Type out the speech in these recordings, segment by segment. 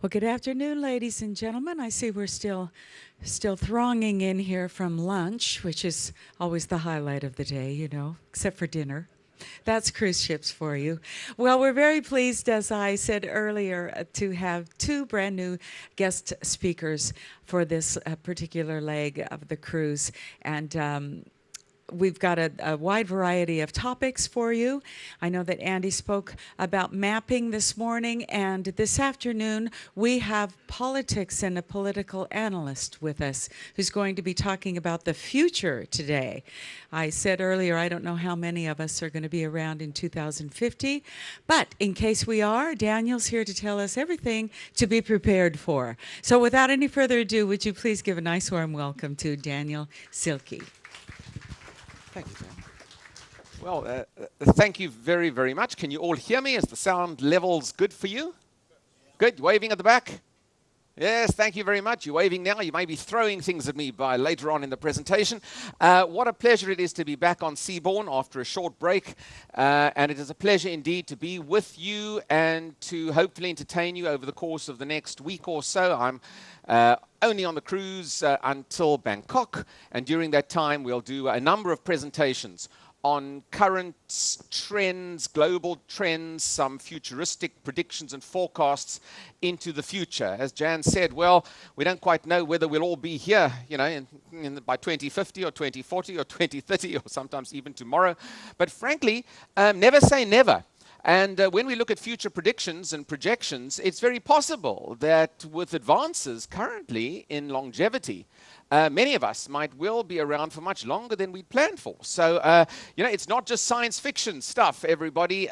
Well, good afternoon, ladies and gentlemen. I see we're still thronging in here from lunch, which is always the highlight of the day, except for dinner. That's cruise ships for you. Well, we're very pleased, as I said earlier, to have two brand new guest speakers for this particular leg of the cruise. And we've got a wide variety of topics for you. I know that Andy spoke about mapping this morning, and this afternoon we have politics and a political analyst with us who's going to be talking about the future today. I said earlier, I don't know how many of us are going to be around in 2050, but in case we are, Daniel's here to tell us everything to be prepared for. So without any further ado, would you please give a nice warm welcome to Daniel Silke. Thank you, Dan. Well, thank you very, very much. Can you all hear me? Is the sound levels good for you? Good. Waving at the back? Yes, thank you very much. You're waving now. You may be throwing things at me by later on in the presentation. What a pleasure it is to be back on Seabourn after a short break. And it is a pleasure indeed to be with you and to hopefully entertain you over the course of the next week or so. I'm only on the cruise until Bangkok, and during that time we'll do a number of presentations on current trends, global trends, some futuristic predictions and forecasts into the future. As Jan said, well, we don't quite know whether we'll all be here, by 2050 or 2040 or 2030 or sometimes even tomorrow. But frankly, never say never. And when we look at future predictions and projections, it's very possible that with advances currently in longevity, many of us might well be around for much longer than we'd planned for. So, it's not just science fiction stuff, everybody.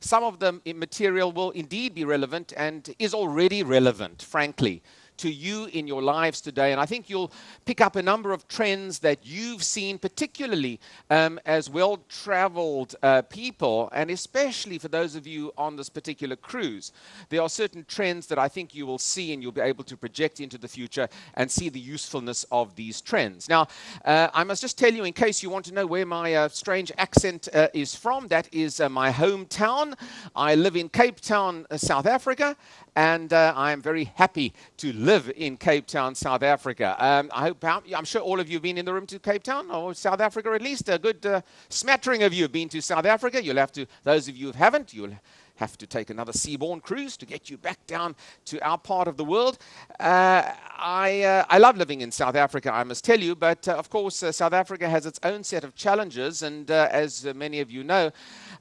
Some of the material will indeed be relevant and is already relevant, frankly, to you in your lives today. And I think you'll pick up a number of trends that you've seen, particularly as well-traveled people, and especially for those of you on this particular cruise. There are certain trends that I think you will see and you'll be able to project into the future and see the usefulness of these trends. Now, I must just tell you, in case you want to know where my strange accent is from, that is my hometown. I live in Cape Town, South Africa, and I am very happy to live in Cape Town, South Africa. I'm sure all of you have been in the room to Cape Town, or South Africa at least. A good smattering of you have been to South Africa. You'll have to, those of you who haven't, you'll have to take another Seabourn cruise to get you back down to our part of the world. I love living in South Africa, I must tell you, but of course South Africa has its own set of challenges, and as many of you know,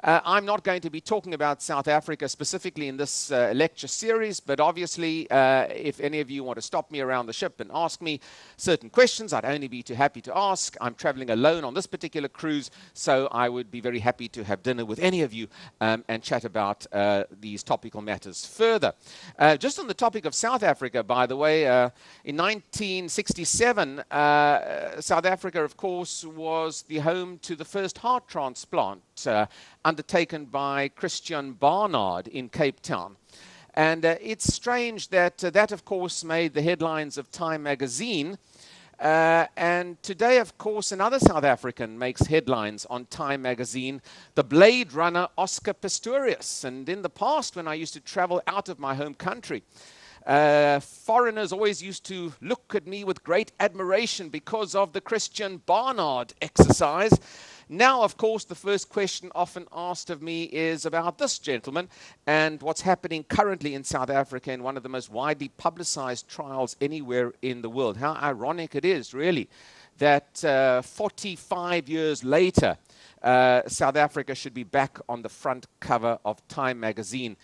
I'm not going to be talking about South Africa specifically in this lecture series, but obviously if any of you want to stop me around the ship and ask me certain questions, I'd only be too happy to ask. I'm traveling alone on this particular cruise, so I would be very happy to have dinner with any of you and chat about these topical matters further. Just on the topic of South Africa, by the way, in 1967, South Africa, of course, was the home to the first heart transplant undertaken by Christian Barnard in Cape Town. And it's strange that that, of course, made the headlines of Time magazine. And today, of course, another South African makes headlines on Time magazine, the Blade Runner Oscar Pistorius. And in the past, when I used to travel out of my home country, foreigners always used to look at me with great admiration because of the Christian Barnard exercise. Now, of course, the first question often asked of me is about this gentleman and what's happening currently in South Africa in one of the most widely publicized trials anywhere in the world. How ironic it is, really, that 45 years later, South Africa should be back on the front cover of Time magazine.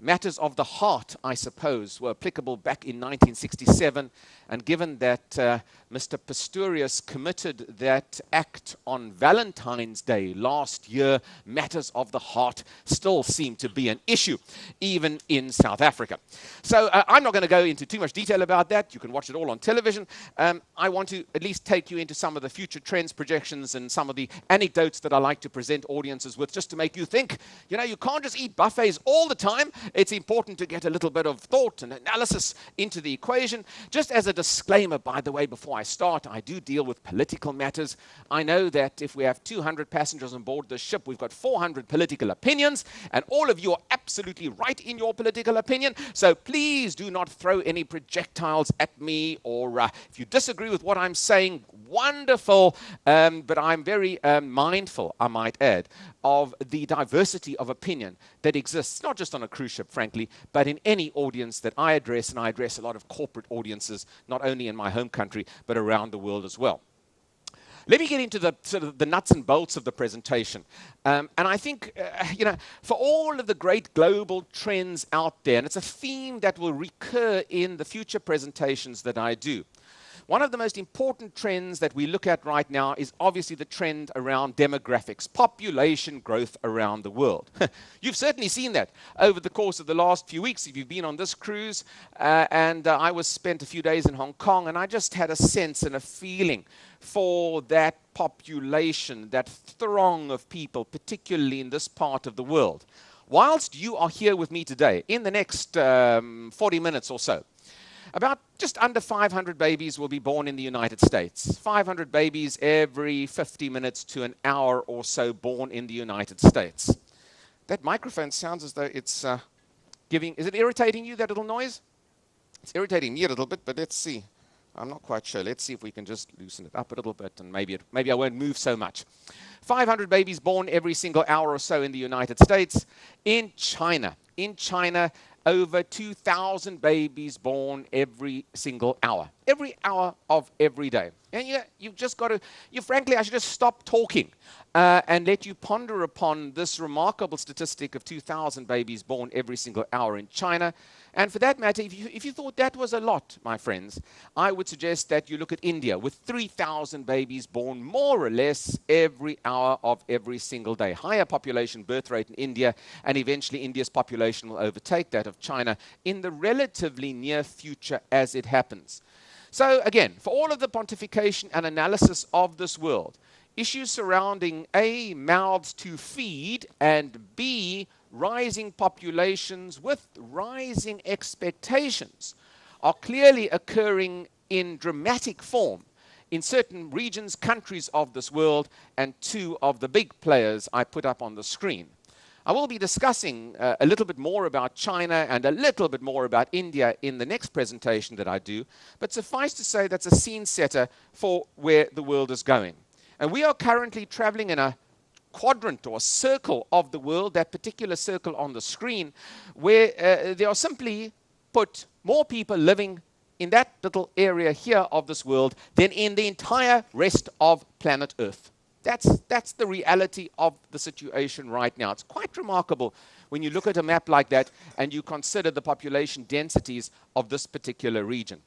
Matters of the heart, I suppose, were applicable back in 1967, and given that Mr. Pistorius committed that act on Valentine's Day last year, matters of the heart still seem to be an issue, even in South Africa. So I'm not going to go into too much detail about that. You can watch it all on television. I want to at least take you into some of the future trends, projections, and some of the anecdotes that I like to present audiences with, just to make you think. You can't just eat buffets all the time. It's important to get a little bit of thought and analysis into the equation. Just as a disclaimer, by the way, before I start, I do deal with political matters. I know that if we have 200 passengers on board the ship, we've got 400 political opinions, and all of you are absolutely right in your political opinion. So please do not throw any projectiles at me, or if you disagree with what I'm saying, wonderful. But I'm very mindful, I might add, of the diversity of opinion that exists, not just on a cruise ship, frankly, but in any audience that I address, and I address a lot of corporate audiences, not only in my home country, but around the world as well. Let me get into the sort of the nuts and bolts of the presentation. And I think, for all of the great global trends out there, and it's a theme that will recur in the future presentations that I do, one of the most important trends that we look at right now is obviously the trend around demographics, population growth around the world. You've certainly seen that over the course of the last few weeks if you've been on this cruise. I spent a few days in Hong Kong, and I just had a sense and a feeling for that population, that throng of people, particularly in this part of the world. Whilst you are here with me today, in the next 40 minutes or so, about just under 500 babies will be born in the United States. 500 babies every 50 minutes to an hour or so born in the United States. That microphone sounds as though it's is it irritating you, that little noise? It's irritating me a little bit, but let's see. I'm not quite sure. Let's see if we can just loosen it up a little bit, and maybe I won't move so much. 500 babies born every single hour or so in the United States. In China, over 2,000 babies born every single hour of every day. And you've just got to, frankly, I should just stop talking and let you ponder upon this remarkable statistic of 2,000 babies born every single hour in China. And for that matter, if you thought that was a lot, my friends, I would suggest that you look at India with 3,000 babies born more or less every hour of every single day. Higher population birth rate in India, and eventually India's population will overtake that of China in the relatively near future as it happens. So again, for all of the pontification and analysis of this world, issues surrounding A, mouths to feed, and B, rising populations with rising expectations are clearly occurring in dramatic form in certain regions, countries of this world, and two of the big players I put up on the screen. I will be discussing a little bit more about China and a little bit more about India in the next presentation that I do, but suffice to say that's a scene setter for where the world is going. And we are currently traveling in a quadrant or a circle of the world, that particular circle on the screen, where there are simply put more people living in that little area here of this world than in the entire rest of planet Earth. That's the reality of the situation right now. It's quite remarkable when you look at a map like that and you consider the population densities of this particular region.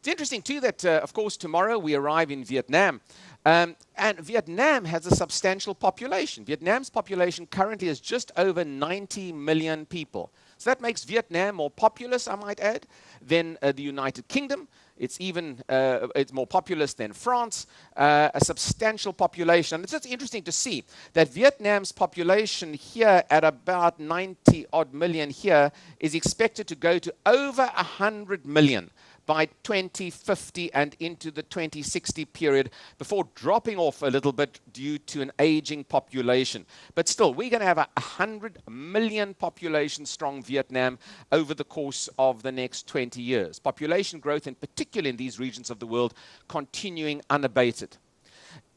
It's interesting, too, that, of course, tomorrow we arrive in Vietnam. And Vietnam has a substantial population. Vietnam's population currently is just over 90 million people. So that makes Vietnam more populous, I might add, than the United Kingdom. It's more populous than France, a substantial population. And it's just interesting to see that Vietnam's population here at about 90 odd million here is expected to go to over 100 million by 2050 and into the 2060 period, before dropping off a little bit due to an aging population. But still, we're going to have a 100 million population strong Vietnam over the course of the next 20 years. Population growth, in particular in these regions of the world, continuing unabated.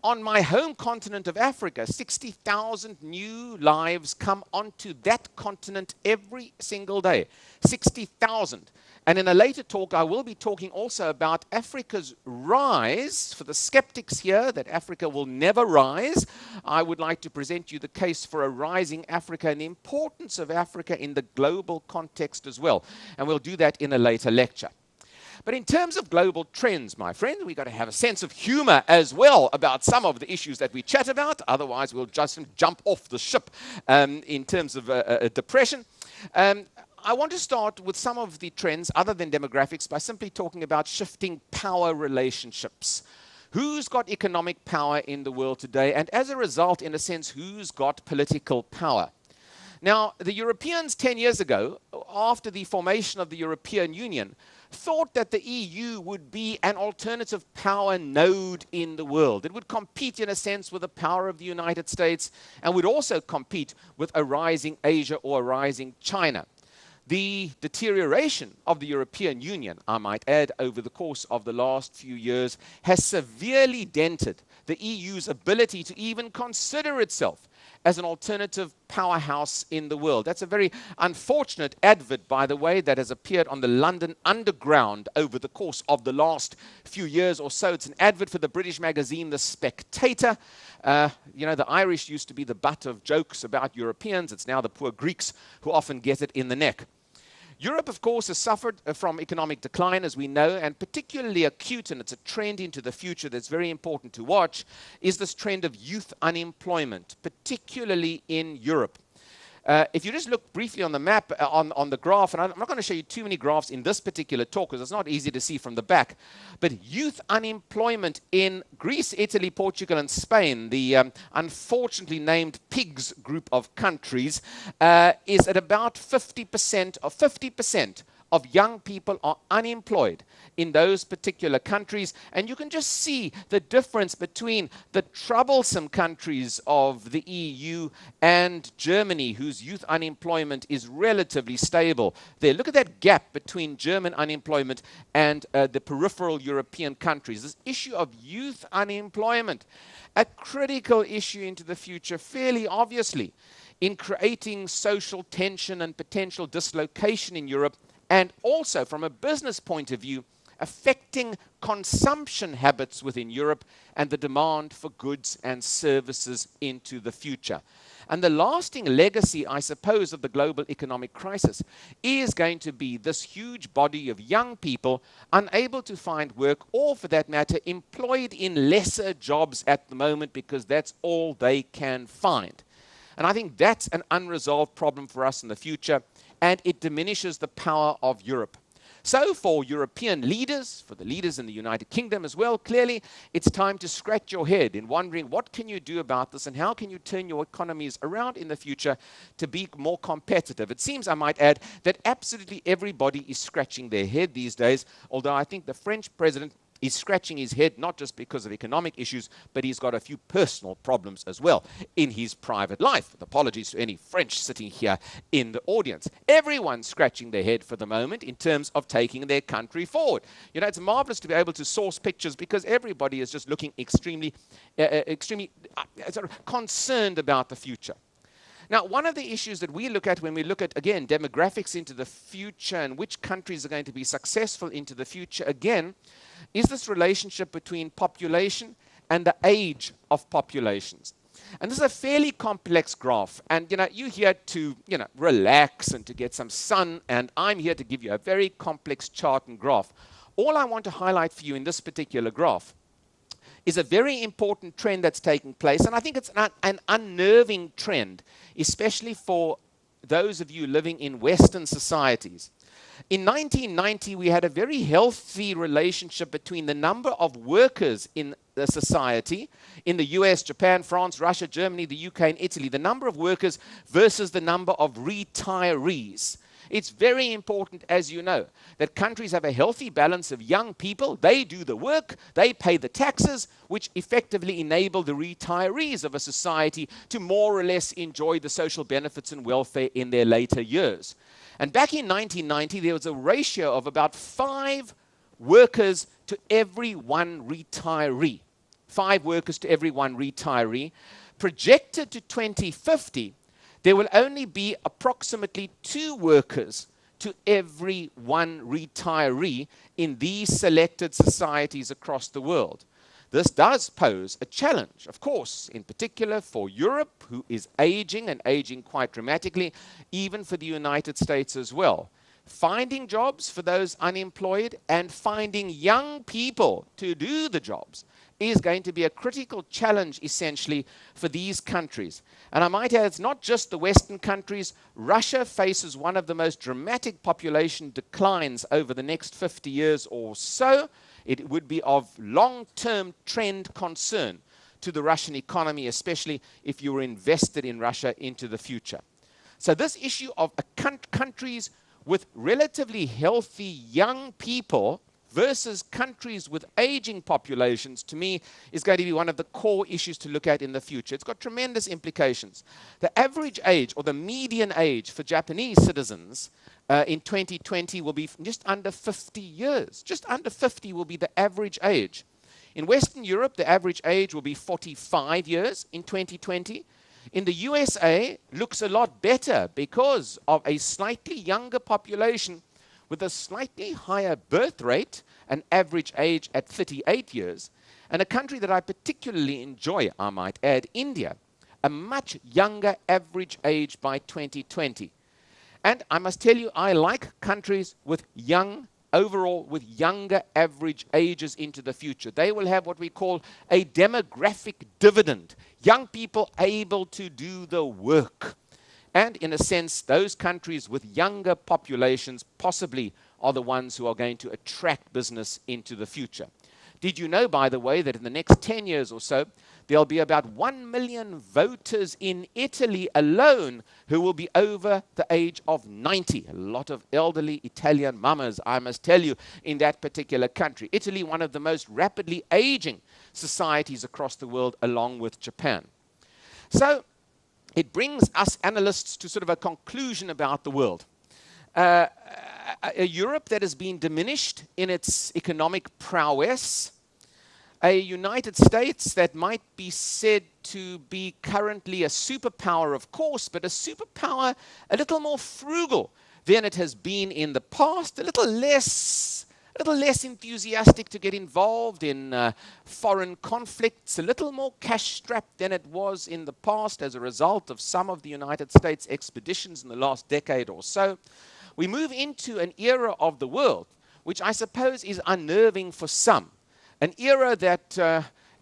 On my home continent of Africa, 60,000 new lives come onto that continent every single day. 60,000. And in a later talk, I will be talking also about Africa's rise. For the skeptics here that Africa will never rise, I would like to present you the case for a rising Africa and the importance of Africa in the global context as well. And we'll do that in a later lecture. But in terms of global trends, my friend, we've got to have a sense of humor as well about some of the issues that we chat about. Otherwise, we'll just jump off the ship in terms of depression. I want to start with some of the trends other than demographics by simply talking about shifting power relationships. Who's got economic power in the world today? And as a result, in a sense, who's got political power? Now, the Europeans 10 years ago, after the formation of the European Union, thought that the EU would be an alternative power node in the world. It would compete, in a sense, with the power of the United States and would also compete with a rising Asia or a rising China. The deterioration of the European Union, I might add, over the course of the last few years has severely dented the EU's ability to even consider itself as an alternative powerhouse in the world. That's a very unfortunate advert, by the way, that has appeared on the London Underground over the course of the last few years or so. It's an advert for the British magazine The Spectator. You know, the Irish used to be the butt of jokes about Europeans. It's now the poor Greeks who often get it in the neck. Europe, of course, has suffered from economic decline, as we know, and particularly acute, and it's a trend into the future that's very important to watch, is this trend of youth unemployment, particularly in Europe. If you just look briefly on the map, on the graph, and I'm not going to show you too many graphs in this particular talk because it's not easy to see from the back, but youth unemployment in Greece, Italy, Portugal, and Spain, the unfortunately named PIGS group of countries, is at about 50% of 50% of young people are unemployed in those particular countries. And you can just see the difference between the troublesome countries of the EU and Germany, whose youth unemployment is relatively stable. There, look at that gap between German unemployment and the peripheral European countries. This issue of youth unemployment, a critical issue into the future, fairly obviously, in creating social tension and potential dislocation in Europe, and also from a business point of view, affecting consumption habits within Europe and the demand for goods and services into the future. And the lasting legacy, I suppose, of the global economic crisis is going to be this huge body of young people unable to find work, or for that matter, employed in lesser jobs at the moment because that's all they can find. And I think that's an unresolved problem for us in the future, and it diminishes the power of Europe. So for European leaders, for the leaders in the United Kingdom as well, clearly it's time to scratch your head in wondering what can you do about this and how can you turn your economies around in the future to be more competitive. It seems, I might add, that absolutely everybody is scratching their head these days, although I think the French president is scratching his head not just because of economic issues, but he's got a few personal problems as well in his private life. With apologies to any French sitting here in the audience. Everyone's scratching their head for the moment in terms of taking their country forward. You know, it's marvelous to be able to source pictures because everybody is just looking extremely sort of concerned about the future. Now, one of the issues that we look at when we look at, again, demographics into the future and which countries are going to be successful into the future, again, is this relationship between population and the age of populations. And this is a fairly complex graph. And, you're here to, relax and to get some sun. And I'm here to give you a very complex chart and graph. All I want to highlight for you in this particular graph is a very important trend that's taking place. And I think it's an unnerving trend, especially for those of you living in Western societies. In 1990, we had a very healthy relationship between the number of workers in the society, in the US, Japan, France, Russia, Germany, the UK, and Italy, the number of workers versus the number of retirees. It's very important, as you know, that countries have a healthy balance of young people. They do the work, they pay the taxes, which effectively enable the retirees of a society to more or less enjoy the social benefits and welfare in their later years. And back in 1990, there was a ratio of about 5 workers to every 1 retiree. 5 workers to every 1 retiree. Projected to 2050, there will only be approximately 2 workers to every 1 retiree in these selected societies across the world. This does pose a challenge, of course, in particular for Europe, who is aging and aging quite dramatically, even for the United States as well. Finding jobs for those unemployed and finding young people to do the jobs is going to be a critical challenge, essentially, for these countries. And I might add, it's not just the Western countries. Russia faces one of the most dramatic population declines over the next 50 years or so. It would be of long-term trend concern to the Russian economy, especially if you were invested in Russia into the future. So this issue of countries with relatively healthy young people versus countries with aging populations, to me, is going to be one of the core issues to look at in the future. It's got tremendous implications. The average age, or the median age for Japanese citizens in 2020 will be just under 50 years. Just under 50 will be the average age. In Western Europe, the average age will be 45 years in 2020. In the USA, looks a lot better because of a slightly younger population with a slightly higher birth rate, an average age at 38 years, and a country that I particularly enjoy, I might add, India, a much younger average age by 2020. And I must tell you, I like countries with overall with younger average ages into the future. They will have what we call a demographic dividend. Young people able to do the work. And in a sense, those countries with younger populations possibly are the ones who are going to attract business into the future. Did you know, by the way, that in the next 10 years or so, there'll be about 1 million voters in Italy alone who will be over the age of 90. A lot of elderly Italian mamas, I must tell you, in that particular country. Italy, one of the most rapidly aging societies across the world, along with Japan. So it brings us analysts to sort of a conclusion about the world. A Europe that has been diminished in its economic prowess, a United States that might be said to be currently a superpower, of course, but a superpower a little more frugal than it has been in the past, a little less enthusiastic to get involved in foreign conflicts, a little more cash-strapped than it was in the past as a result of some of the United States expeditions in the last decade or so. We move into an era of the world, which I suppose is unnerving for some, an era that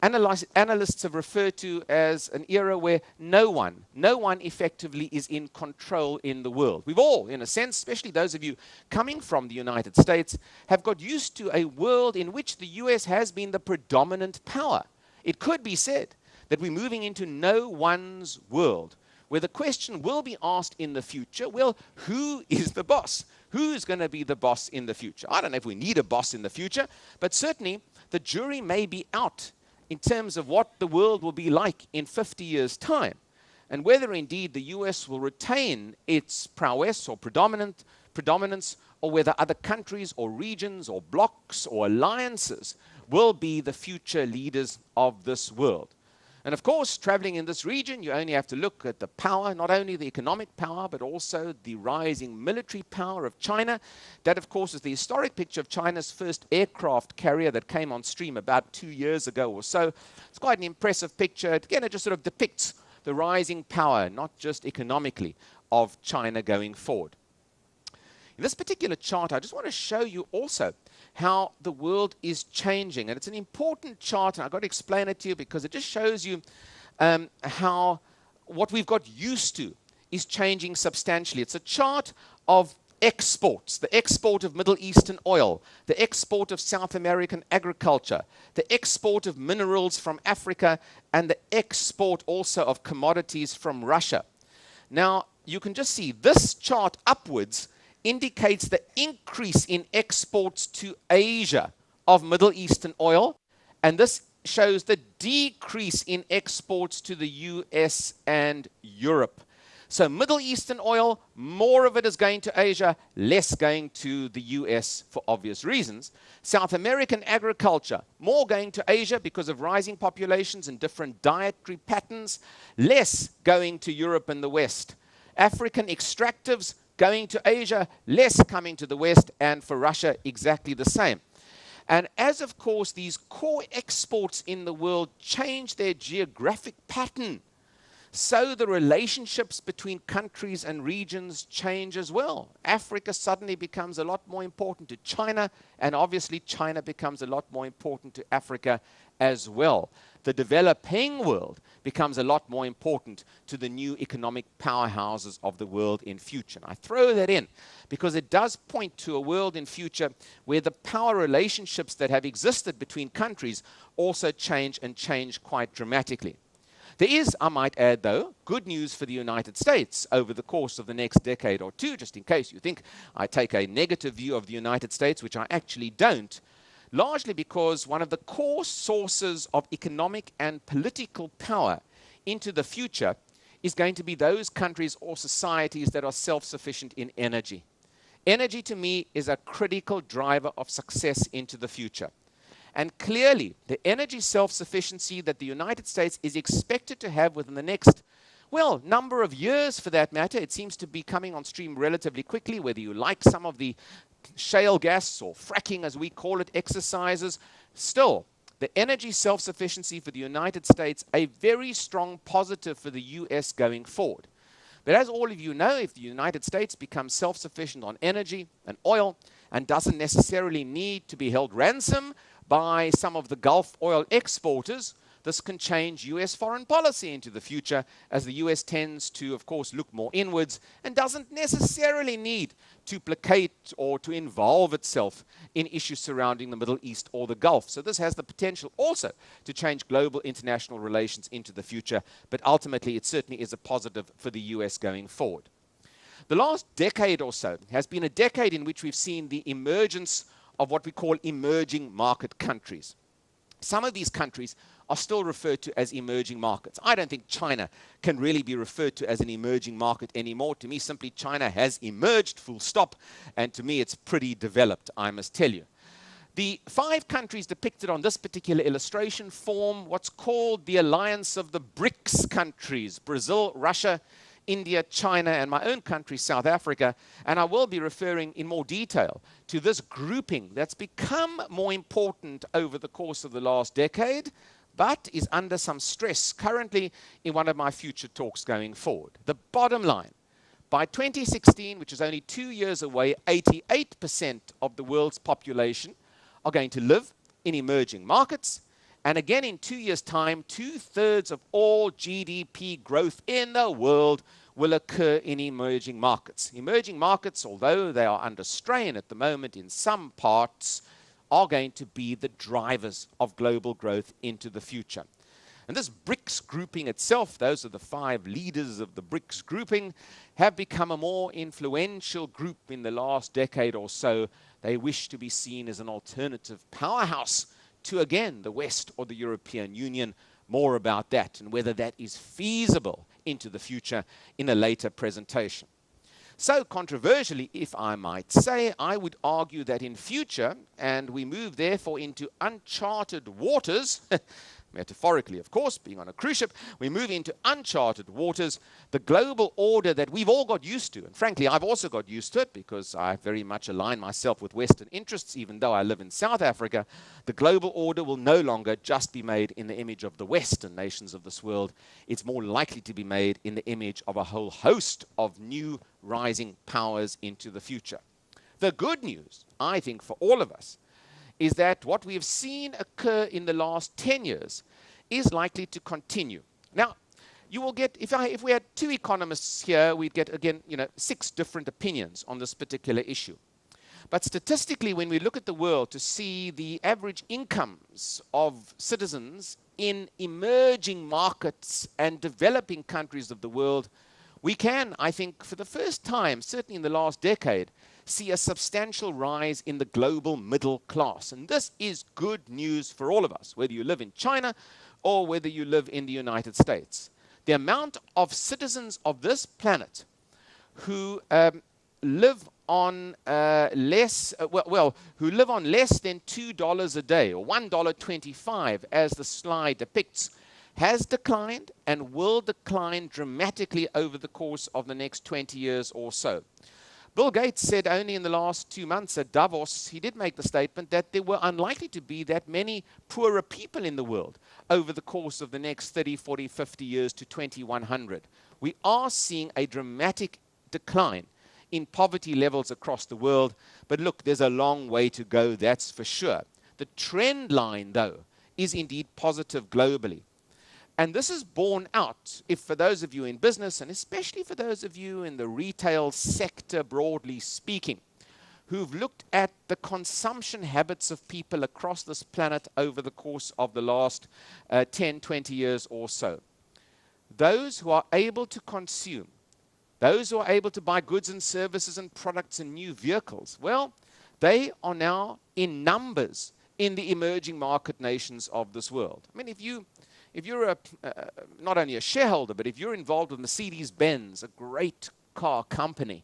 analysts have referred to as an era where no one effectively is in control in the world. We've all, in a sense, especially those of you coming from the United States, have got used to a world in which the US has been the predominant power. It could be said that we're moving into no one's world, where the question will be asked in the future, well, who is the boss? Who's going to be the boss in the future? I don't know if we need a boss in the future, but certainly the jury may be out in terms of what the world will be like in 50 years' time, and whether indeed the US will retain its prowess or predominance, or whether other countries or regions or blocs or alliances will be the future leaders of this world. And of course, traveling in this region, you only have to look at the power, not only the economic power, but also the rising military power of China. That, of course, is the historic picture of China's first aircraft carrier that came on stream about 2 years ago or so. It's quite an impressive picture. Again, it just sort of depicts the rising power, not just economically, of China going forward. In this particular chart, I just want to show you also how the world is changing. And it's an important chart, and I've got to explain it to you because it just shows you how what we've got used to is changing substantially. It's a chart of exports, the export of Middle Eastern oil, the export of South American agriculture, the export of minerals from Africa, and the export also of commodities from Russia. Now, you can just see this chart upwards indicates the increase in exports to Asia of Middle Eastern oil, and this shows the decrease in exports to the US and Europe. So Middle Eastern oil, more of it is going to Asia, less going to the US for obvious reasons. South American agriculture, more going to Asia because of rising populations and different dietary patterns, less going to Europe and the West. African extractives, going to Asia, less coming to the West, and for Russia, exactly the same. And as, of course, these core exports in the world change their geographic pattern, so the relationships between countries and regions change as well. Africa suddenly becomes a lot more important to China, and obviously China becomes a lot more important to Africa as well. The developing world becomes a lot more important to the new economic powerhouses of the world in future. And I throw that in because it does point to a world in future where the power relationships that have existed between countries also change, and change quite dramatically. There is, I might add though, good news for the United States over the course of the next decade or two, just in case you think I take a negative view of the United States, which I actually don't, largely because one of the core sources of economic and political power into the future is going to be those countries or societies that are self-sufficient in energy. Energy, to me, is a critical driver of success into the future. And clearly, the energy self-sufficiency that the United States is expected to have within the next, well, number of years for that matter, it seems to be coming on stream relatively quickly, whether you like some of the shale gas or fracking, as we call it, exercises. Still, the energy self-sufficiency for the United States, a very strong positive for the US going forward. But as all of you know, if the United States becomes self-sufficient on energy and oil and doesn't necessarily need to be held ransom by some of the Gulf oil exporters, this can change US foreign policy into the future as the US tends to, of course, look more inwards and doesn't necessarily need to placate or to involve itself in issues surrounding the Middle East or the Gulf. So this has the potential also to change global international relations into the future, but ultimately it certainly is a positive for the US going forward. The last decade or so has been a decade in which we've seen the emergence of what we call emerging market countries. Some of these countries are still referred to as emerging markets. I don't think China can really be referred to as an emerging market anymore. To me, simply China has emerged, full stop, and to me it's pretty developed, I must tell you. The 5 countries depicted on this particular illustration form what's called the alliance of the BRICS countries: Brazil, Russia, India, China, and my own country, South Africa. And I will be referring in more detail to this grouping that's become more important over the course of the last decade, but is under some stress currently in one of my future talks going forward. The bottom line, by 2016, which is only 2 years away, 88% of the world's population are going to live in emerging markets. And again, in 2 years' time, 2/3 of all GDP growth in the world will occur in emerging markets. Emerging markets, although they are under strain at the moment in some parts, are going to be the drivers of global growth into the future. And this BRICS grouping itself, those are the 5 leaders of the BRICS grouping, have become a more influential group in the last decade or so. They wish to be seen as an alternative powerhouse to, again, the West or the European Union. More about that and whether that is feasible into the future in a later presentation. So controversially, if I might say, I would argue that in future, and we move therefore into uncharted waters, metaphorically, of course, being on a cruise ship, we move into uncharted waters. The global order that we've all got used to, and frankly, I've also got used to it because I very much align myself with Western interests, even though I live in South Africa. The global order will no longer just be made in the image of the Western nations of this world. It's more likely to be made in the image of a whole host of new rising powers into the future. The good news, I think, for all of us, is that what we have seen occur in the last 10 years is likely to continue. Now, you will get, if we had 2 economists here, we'd get, again, 6 different opinions on this particular issue. But statistically, when we look at the world to see the average incomes of citizens in emerging markets and developing countries of the world, we can, I think, for the first time, certainly in the last decade, see a substantial rise in the global middle class. And this is good news for all of us, whether you live in China or whether you live in the United States. The amount of citizens of this planet who live on less than $2 a day, or $1.25, as the slide depicts, has declined and will decline dramatically over the course of the next 20 years or so. Bill Gates said only in the last 2 months at Davos, he did make the statement that there were unlikely to be that many poorer people in the world over the course of the next 30, 40, 50 years to 2100. We are seeing a dramatic decline in poverty levels across the world. But look, there's a long way to go, that's for sure. The trend line, though, is indeed positive globally. And this is borne out if for those of you in business, and especially for those of you in the retail sector, broadly speaking, who've looked at the consumption habits of people across this planet over the course of the last 10, 20 years or so. those who are able to consume, those who are able to buy goods and services and products and new vehicles, well, they are now in numbers in the emerging market nations of this world. I mean, if you're not only a shareholder, but if you're involved with Mercedes-Benz, a great car company,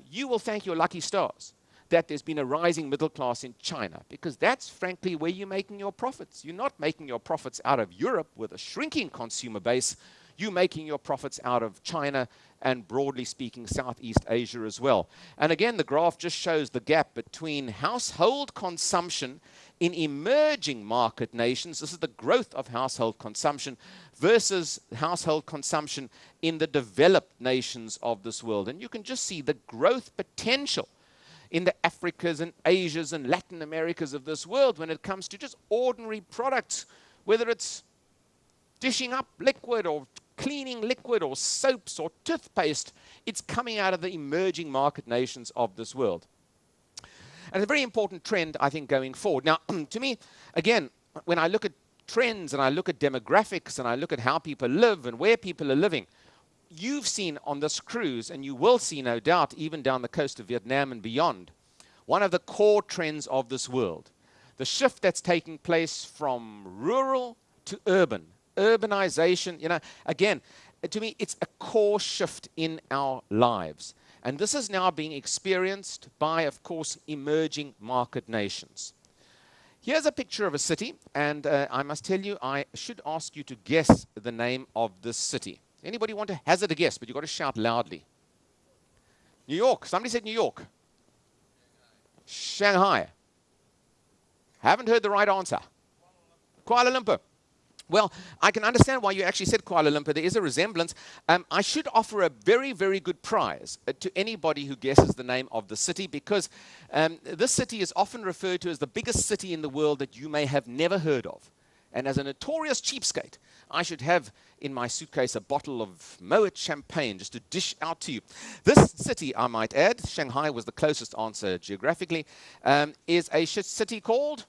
you will thank your lucky stars that there's been a rising middle class in China, because that's frankly where you're making your profits. You're not making your profits out of Europe with a shrinking consumer base. You're making your profits out of China and, broadly speaking, Southeast Asia as well. And again, the graph just shows the gap between household consumption in emerging market nations. This is the growth of household consumption versus household consumption in the developed nations of this world. And you can just see the growth potential in the Africas and Asias and Latin Americas of this world when it comes to just ordinary products, whether it's dishing up liquid or cleaning liquid or soaps or toothpaste. It's coming out of the emerging market nations of this world. And it's a very important trend, I think, going forward. Now, to me, again, when I look at trends and I look at demographics and I look at how people live and where people are living, you've seen on this cruise, and you will see, no doubt, even down the coast of Vietnam and beyond, one of the core trends of this world, the shift that's taking place from rural to urban, urbanization. Again, to me, it's a core shift in our lives. And this is now being experienced by, of course, emerging market nations. Here's a picture of a city, and I must tell you, I should ask you to guess the name of this city. Anybody want to hazard a guess, but you've got to shout loudly? New York. Somebody said New York. Shanghai. Haven't heard the right answer. Kuala Lumpur. Well, I can understand why you actually said Kuala Lumpur. There is a resemblance. I should offer a very, very good prize to anybody who guesses the name of the city, because this city is often referred to as the biggest city in the world that you may have never heard of. And as a notorious cheapskate, I should have in my suitcase a bottle of Moet champagne just to dish out to you. This city, I might add, Shanghai was the closest answer geographically, is a city called?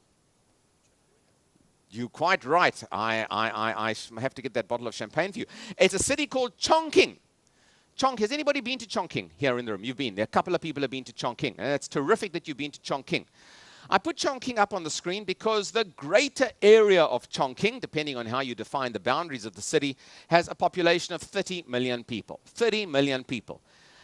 You're quite right. I have to get that bottle of champagne for you. It's a city called Chongqing. Has anybody been to Chongqing here in the room? You've been. There are a couple of people who have been to Chongqing. And it's terrific that you've been to Chongqing. I put Chongqing up on the screen because the greater area of Chongqing, depending on how you define the boundaries of the city, has a population of 30 million people. 30 million people.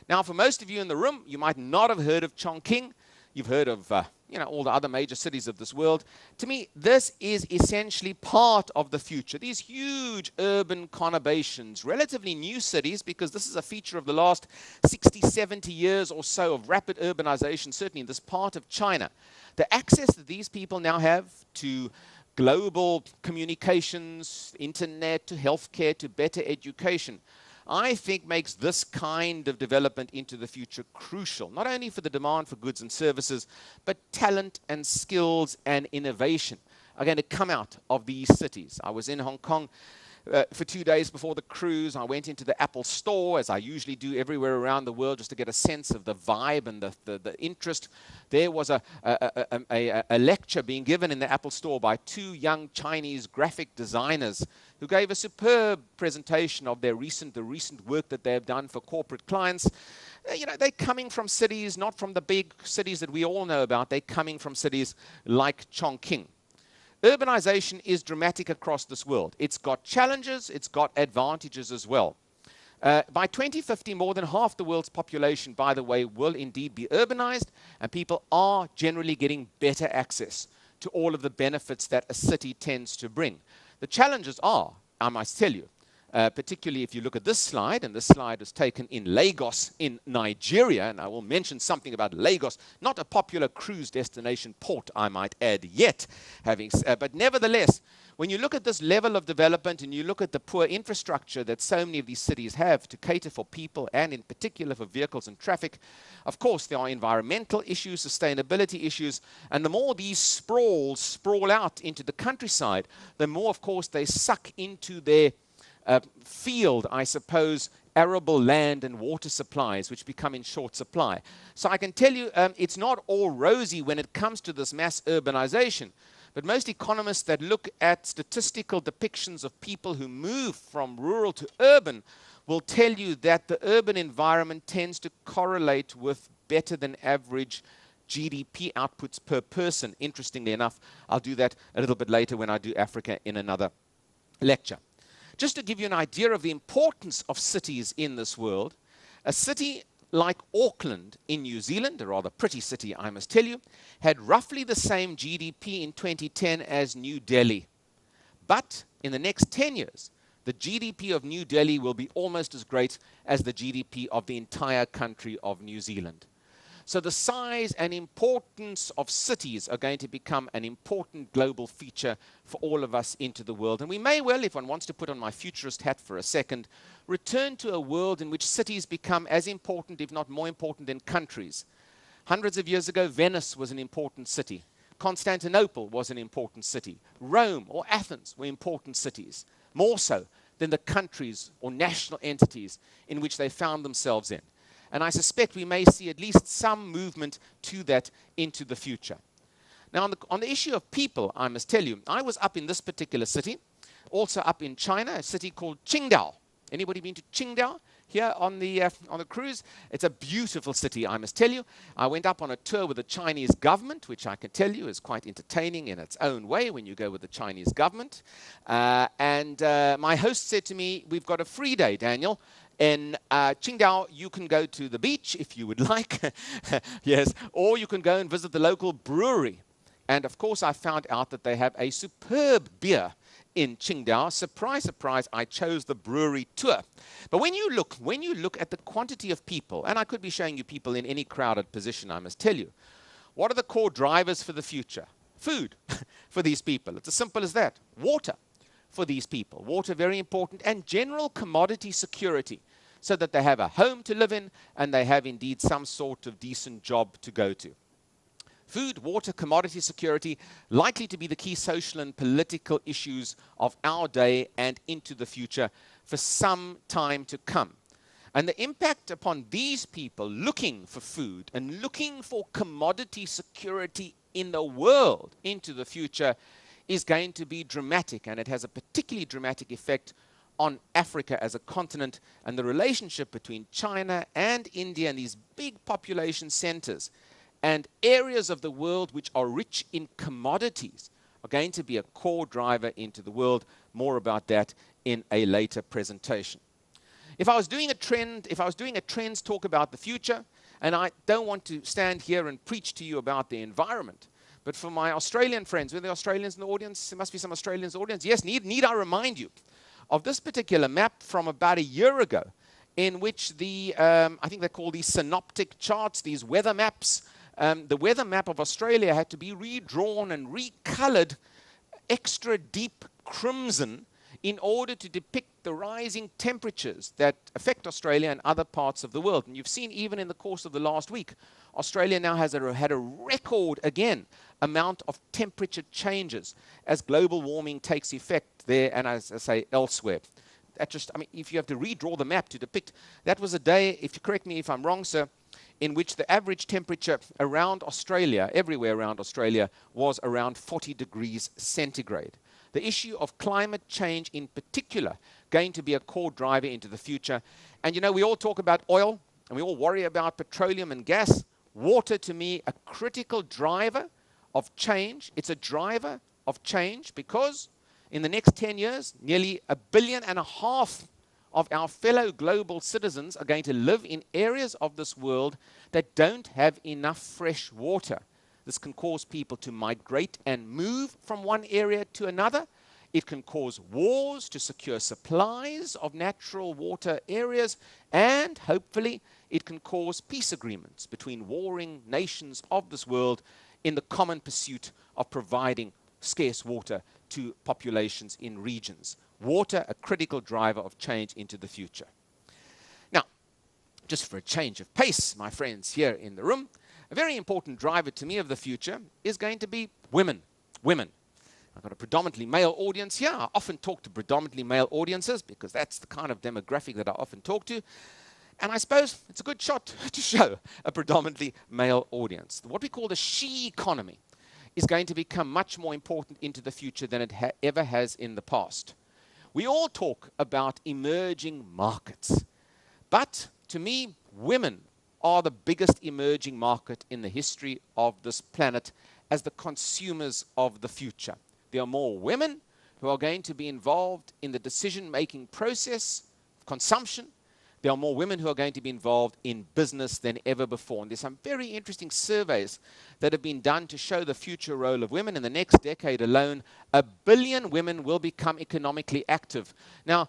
Now, for most of you in the room, you might not have heard of Chongqing. You've heard of all the other major cities of this world. To me, this is essentially part of the future. These huge urban conurbations, relatively new cities, because this is a feature of the last 60, 70 years or so of rapid urbanization, certainly in this part of China. The access that these people now have to global communications, internet, to healthcare, to better education, I think makes this kind of development into the future crucial, not only for the demand for goods and services, but talent and skills and innovation are going to come out of these cities. I was in Hong Kong for 2 days before the cruise. I went into the Apple store, as I usually do everywhere around the world, just to get a sense of the vibe and the interest. There was a lecture being given in the Apple store by 2 young Chinese graphic designers who gave a superb presentation of the recent work that they have done for corporate clients. They're coming from cities, not from the big cities that we all know about. They're coming from cities like Chongqing. Urbanization is dramatic across this world. It's got challenges, it's got advantages as well. By 2050, more than half the world's population, by the way, will indeed be urbanized, and people are generally getting better access to all of the benefits that a city tends to bring. The challenges are, I must tell you, particularly if you look at this slide, and this slide was taken in Lagos in Nigeria, and I will mention something about Lagos, not a popular cruise destination port, I might add, yet, but nevertheless, when you look at this level of development and you look at the poor infrastructure that so many of these cities have to cater for people and in particular for vehicles and traffic, of course there are environmental issues, sustainability issues, and the more these sprawl out into the countryside, the more, of course, they suck into their field, I suppose, arable land and water supplies, which become in short supply. So I can tell you it's not all rosy when it comes to this mass urbanization. but most economists that look at statistical depictions of people who move from rural to urban will tell you that the urban environment tends to correlate with better than average GDP outputs per person. Interestingly enough, I'll do that a little bit later when I do Africa in another lecture. Just to give you an idea of the importance of cities in this world, a city like Auckland in New Zealand, a rather pretty city I must tell you, had roughly the same GDP in 2010 as New Delhi. But in the next 10 years, the GDP of New Delhi will be almost as great as the GDP of the entire country of New Zealand. So the size and importance of cities are going to become an important global feature for all of us into the world. And we may well, if one wants to put on my futurist hat for a second, return to a world in which cities become as important, if not more important, than countries. Hundreds of years ago, Venice was an important city. Constantinople was an important city. Rome or Athens were important cities, more so than the countries or national entities in which they found themselves in. And I suspect we may see at least some movement to that into the future. Now, on the issue of people, I must tell you, I was up in this particular city, also up in China, a city called Qingdao. Anybody been to Qingdao here on the cruise? It's a beautiful city, I must tell you. I went up on a tour with the Chinese government, which I can tell you is quite entertaining in its own way when you go with the Chinese government. And my host said to me, "We've got a free day, Daniel. In Qingdao, you can go to the beach if you would like, yes, or you can go and visit the local brewery." And of course, I found out that they have a superb beer in Qingdao. Surprise, surprise, I chose the brewery tour. But when you look at the quantity of people, and I could be showing you people in any crowded position, I must tell you, what are the core drivers for the future? Food for these people. It's as simple as that. Water for these people. Water, very important, and general commodity security, so that they have a home to live in and they have indeed some sort of decent job to go to. Food, water, commodity security, likely to be the key social and political issues of our day and into the future for some time to come. And the impact upon these people looking for food and looking for commodity security in the world into the future is going to be dramatic, and it has a particularly dramatic effect on Africa as a continent and the relationship between China and India and these big population centers and areas of the world which are rich in commodities are going to be a core driver into the world. More about that in a later presentation. If I was doing a trends talk about the future, and I don't want to stand here and preach to you about the environment, but for my Australian friends, were there Australians in the audience? There must be some Australians in the audience. Yes, need I remind you of this particular map from about a year ago, in which I think they're called these synoptic charts, these weather maps. The weather map of Australia had to be redrawn and recolored extra deep crimson in order to depict the rising temperatures that affect Australia and other parts of the world. And you've seen even in the course of the last week, Australia now has had a record, again, amount of temperature changes as global warming takes effect there and, as I say, elsewhere. If you have to redraw the map to depict, that was a day, if you correct me if I'm wrong, sir, in which the average temperature around Australia, everywhere around Australia, was around 40 degrees centigrade. The issue of climate change in particular going to be a core driver into the future. And you know, we all talk about oil and we all worry about petroleum and gas. Water, to me, a critical driver of change. It's a driver of change because in the next 10 years, nearly 1.5 billion of our fellow global citizens are going to live in areas of this world that don't have enough fresh water. This can cause people to migrate and move from one area to another. It can cause wars to secure supplies of natural water areas, and hopefully it can cause peace agreements between warring nations of this world in the common pursuit of providing scarce water to populations in regions. Water, a critical driver of change into the future. Now, just for a change of pace, my friends here in the room, a very important driver to me of the future is going to be women. Women. I've got a predominantly male audience here. I often talk to predominantly male audiences because that's the kind of demographic that I often talk to. And I suppose it's a good shot to show a predominantly male audience. What we call the she economy is going to become much more important into the future than it ever has in the past. We all talk about emerging markets, but to me, women are the biggest emerging market in the history of this planet as the consumers of the future. There are more women who are going to be involved in the decision-making process, consumption. There are more women who are going to be involved in business than ever before. And there's some very interesting surveys that have been done to show the future role of women. In the next decade alone, 1 billion women will become economically active. Now,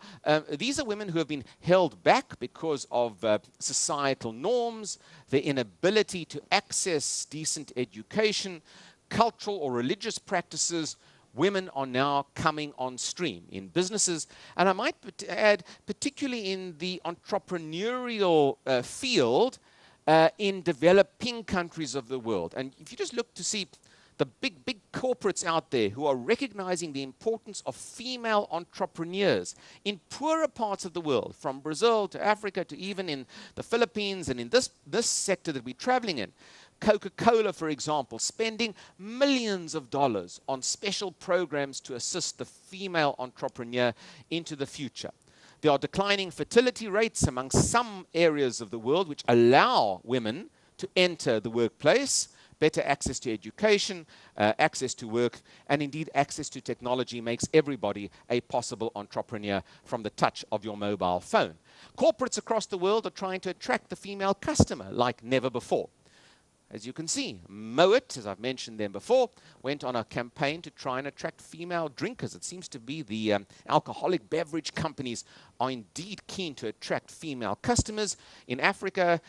these are women who have been held back because of societal norms, their inability to access decent education, cultural or religious practices. Women are now coming on stream in businesses, and I might add, particularly in the entrepreneurial field in developing countries of the world. And if you just look to see the big corporates out there who are recognizing the importance of female entrepreneurs in poorer parts of the world, from Brazil to Africa to even in the Philippines and in this sector that we're traveling in. Coca-Cola, for example, spending millions of dollars on special programs to assist the female entrepreneur into the future. There are declining fertility rates among some areas of the world which allow women to enter the workplace. Better access to education, access to work, and indeed access to technology makes everybody a possible entrepreneur from the touch of your mobile phone. Corporates across the world are trying to attract the female customer like never before. As you can see, Moet, as I've mentioned them before, went on a campaign to try and attract female drinkers. It seems to be the alcoholic beverage companies are indeed keen to attract female customers. In Africa,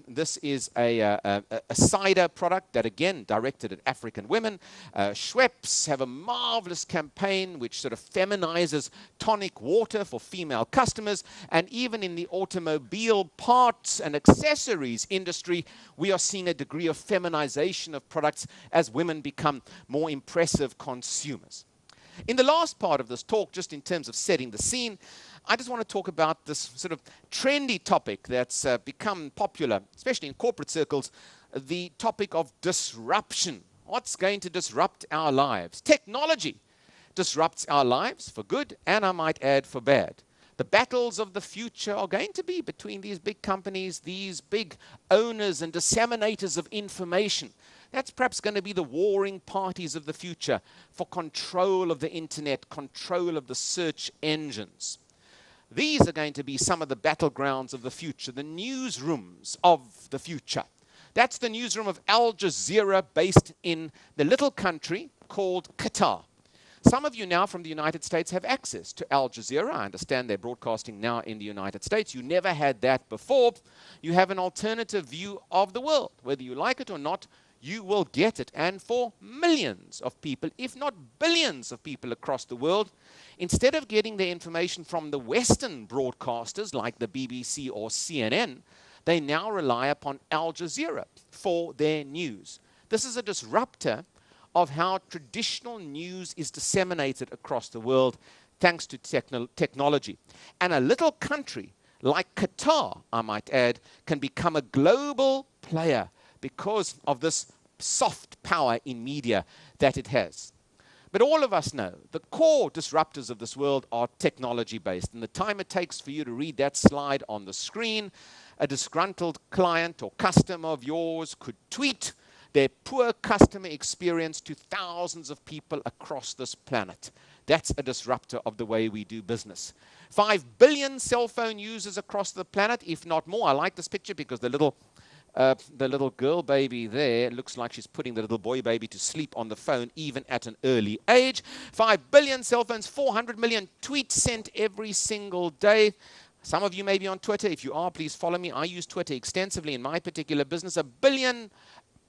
this is a cider product that, again, directed at African women. Schweppes have a marvelous campaign which sort of feminizes tonic water for female customers. And even in the automobile parts and accessories industry, we are seeing a degree of feminization of products as women become more impressive consumers. In the last part of this talk, just in terms of setting the scene, I just want to talk about this sort of trendy topic that's become popular, especially in corporate circles, the topic of disruption. What's going to disrupt our lives? Technology disrupts our lives for good, and I might add for bad. The battles of the future are going to be between these big companies, these big owners and disseminators of information. That's perhaps going to be the warring parties of the future for control of the internet, control of the search engines. These are going to be some of the battlegrounds of the future, the newsrooms of the future. That's the newsroom of Al Jazeera, based in the little country called Qatar. Some of you now from the United States have access to Al Jazeera. I understand they're broadcasting now in the United States. You never had that before. You have an alternative view of the world. Whether you like it or not, you will get it. And for millions of people, if not billions of people across the world, instead of getting their information from the Western broadcasters like the BBC or CNN, they now rely upon Al Jazeera for their news. This is a disruptor of how traditional news is disseminated across the world thanks to technology. And a little country like Qatar, I might add, can become a global player because of this soft power in media that it has. But all of us know the core disruptors of this world are technology-based. And the time it takes for you to read that slide on the screen, a disgruntled client or customer of yours could tweet their poor customer experience to thousands of people across this planet. That's a disruptor of the way we do business. 5 billion cell phone users across the planet, if not more. I like this picture because the little girl baby there looks like she's putting the little boy baby to sleep on the phone even at an early age. 5 billion cell phones, 400 million tweets sent every single day. Some of you may be on Twitter. If you are, please follow me. I use Twitter extensively in my particular business. 1 billion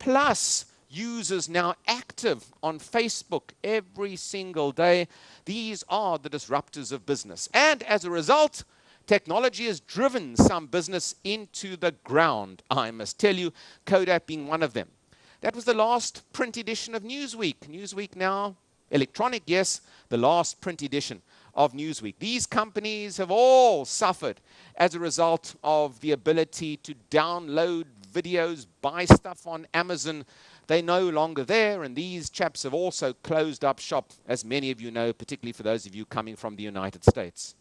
plus users now active on Facebook every single day. These are the disruptors of business. And as a result, technology has driven some business into the ground. I must tell you, Kodak being one of them. That was the last print edition of Newsweek. Newsweek now, electronic, yes, the last print edition of Newsweek. These companies have all suffered as a result of the ability to download videos, buy stuff on Amazon, They're no longer there, and these chaps have also closed up shop, as many of you know, particularly for those of you coming from the United States.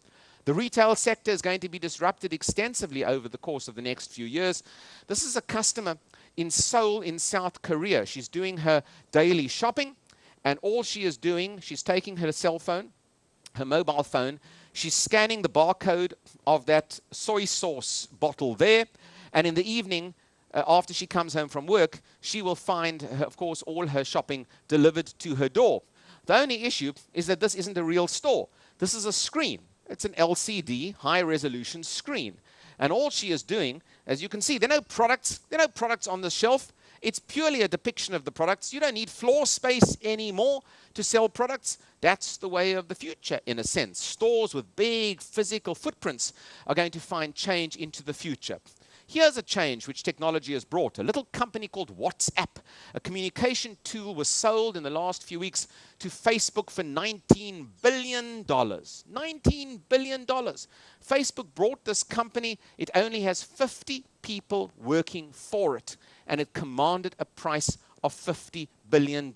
The retail sector is going to be disrupted extensively over the course of the next few years. This is a customer in Seoul in South Korea. She's doing her daily shopping, and all she is doing, she's taking her cell phone, her mobile phone, she's scanning the barcode of that soy sauce bottle there, and in the evening, after she comes home from work, she will find, of course, all her shopping delivered to her door. The only issue is that this isn't a real store. This is a screen. It's an LCD, high-resolution screen. And all she is doing, as you can see, there are no products on the shelf. It's purely a depiction of the products. You don't need floor space anymore to sell products. That's the way of the future, in a sense. Stores with big physical footprints are going to find change into the future. Here's a change which technology has brought. A little company called WhatsApp, a communication tool, was sold in the last few weeks to Facebook for $19 billion. $19 billion. Facebook bought this company. It only has 50 people working for it, and it commanded a price of $50 billion.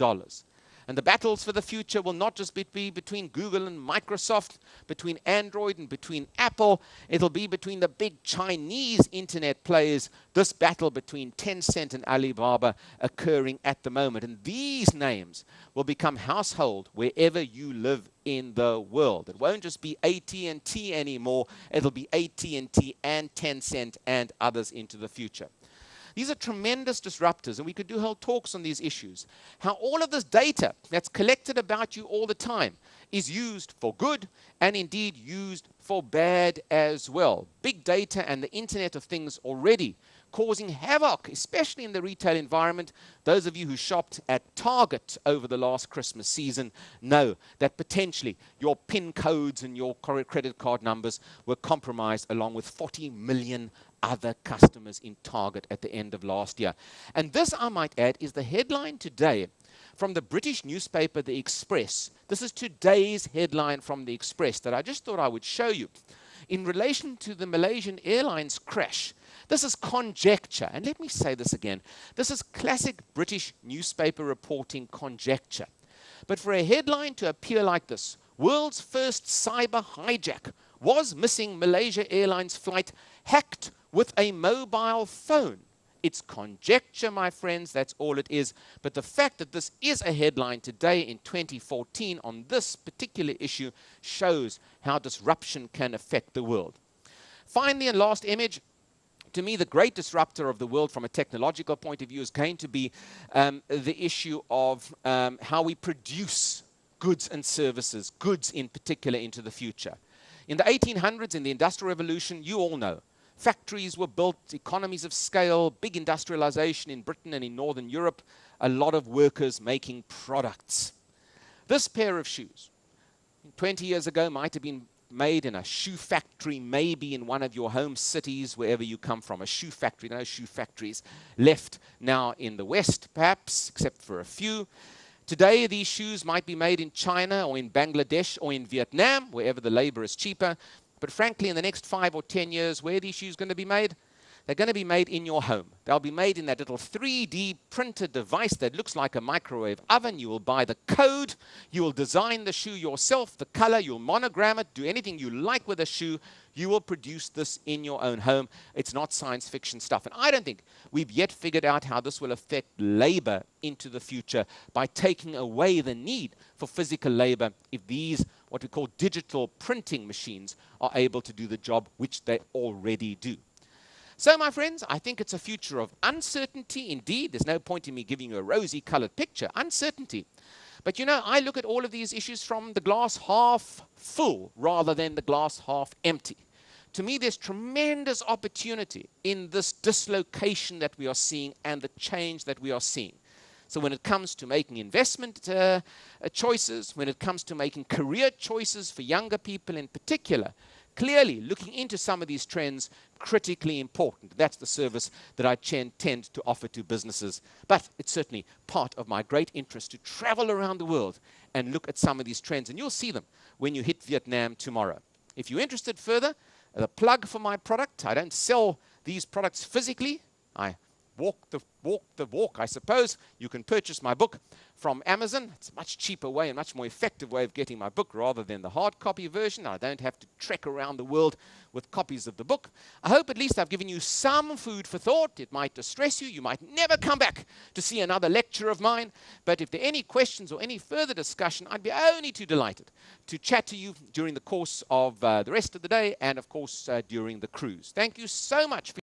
And the battles for the future will not just be between Google and Microsoft, between Android and between Apple. It'll be between the big Chinese internet players, this battle between Tencent and Alibaba occurring at the moment. And these names will become household wherever you live in the world. It won't just be AT&T anymore. It'll be AT&T and Tencent and others into the future. These are tremendous disruptors, and we could do whole talks on these issues. How all of this data that's collected about you all the time is used for good and indeed used for bad as well. Big data and the Internet of Things already causing havoc, especially in the retail environment. Those of you who shopped at Target over the last Christmas season know that potentially your PIN codes and your credit card numbers were compromised, along with 40 million other customers in Target at the end of last year. And this, I might add, is the headline today from the British newspaper, The Express. This is today's headline from The Express that I just thought I would show you. In relation to the Malaysian Airlines crash, this is conjecture. And let me say this again. This is classic British newspaper reporting conjecture. But for a headline to appear like this, world's first cyber hijack, was missing Malaysia Airlines flight hacked with a mobile phone. It's conjecture, my friends, that's all it is. But the fact that this is a headline today in 2014 on this particular issue shows how disruption can affect the world. Finally, and last image, to me, the great disruptor of the world from a technological point of view is going to be the issue of how we produce goods and services, goods in particular, into the future. In the 1800s, in the Industrial Revolution, you all know, factories were built, economies of scale, big industrialization in Britain and in Northern Europe, a lot of workers making products. This pair of shoes, 20 years ago, might have been made in a shoe factory, maybe in one of your home cities, wherever you come from. A shoe factory, no shoe factories left now in the West, perhaps, except for a few. Today, these shoes might be made in China or in Bangladesh or in Vietnam, wherever the labor is cheaper. But frankly, in the next 5 or 10 years, where are these shoes going to be made? They're going to be made in your home. They'll be made in that little 3D printed device that looks like a microwave oven. You will buy the code. You will design the shoe yourself, the color. You'll monogram it, do anything you like with a shoe. You will produce this in your own home. It's not science fiction stuff. And I don't think we've yet figured out how this will affect labor into the future by taking away the need for physical labor if these, what we call digital printing machines, are able to do the job which they already do. So, my friends, I think it's a future of uncertainty. Indeed, there's no point in me giving you a rosy-colored picture. Uncertainty. But, you know, I look at all of these issues from the glass half full rather than the glass half empty. To me, there's tremendous opportunity in this dislocation that we are seeing and the change that we are seeing. So when it comes to making investment choices, when it comes to making career choices for younger people in particular, clearly looking into some of these trends, critically important. That's the service that I tend to offer to businesses. But it's certainly part of my great interest to travel around the world and look at some of these trends. And you'll see them when you hit Vietnam tomorrow. If you're interested further, the plug for my product, I don't sell these products physically. I walk the walk, I suppose. You can purchase my book from Amazon. It's a much cheaper way and much more effective way of getting my book rather than the hard copy version. I don't have to trek around the world with copies of the book. I hope at least I've given you some food for thought. It might distress you. You might never come back to see another lecture of mine. But if there are any questions or any further discussion, I'd be only too delighted to chat to you during the course of the rest of the day and, of course, during the cruise. Thank you so much for